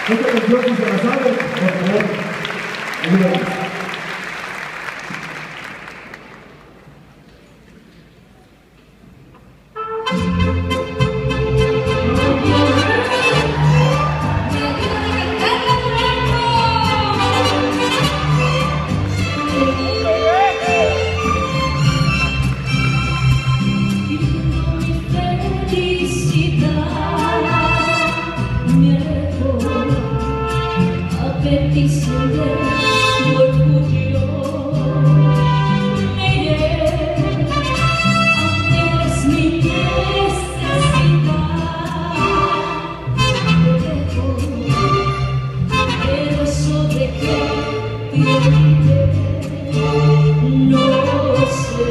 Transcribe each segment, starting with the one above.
Esta canción, si se la saben, por favor, ayúdanos. Petición de tu orgullo, aunque eres mi necesidad, pero eso de que te olvidé, no sé.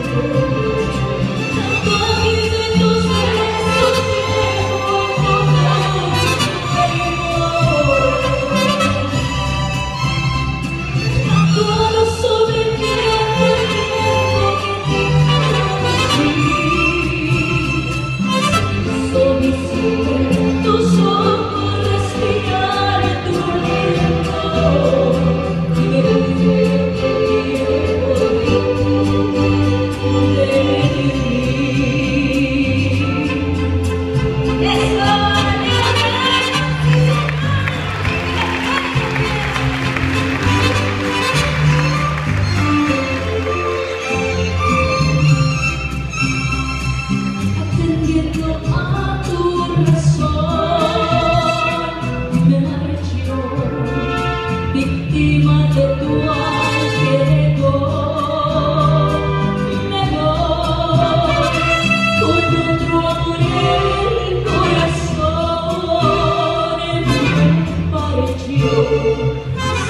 Tanto aquí de tus besos llevo todo todo sobre el tiempo que te conocí. Tus ojos respirar tu aliento y me olvidé de ti. A tu razón me marcho, víctima de tu alter ego. Me voy con otro amor en el corazón. Me pareció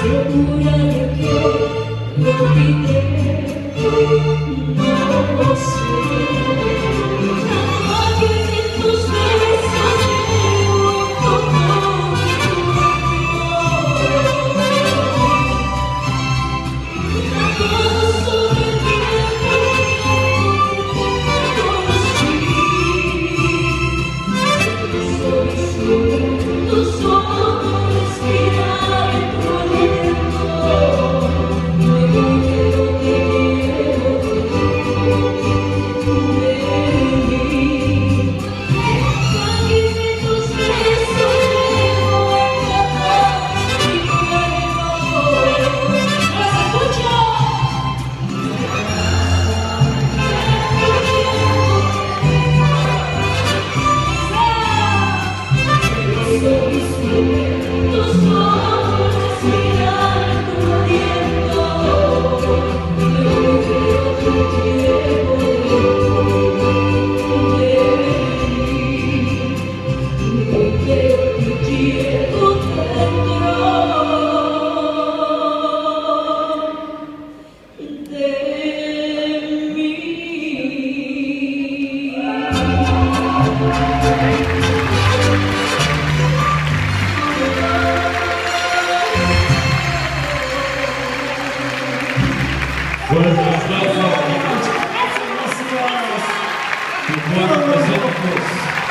segura de que lo olvidé, no sé. Tus ojos respirar tu aliento, me quiero de mí. Aquí de tus besos llevo y cuerpo. ¡Los escucho! Tus ojos respirar tu aliento, lo que te llevo de mí, lo que te llevo dentro de mí. Fuerte aplauso. Muchas gracias. Y buenos nosotros.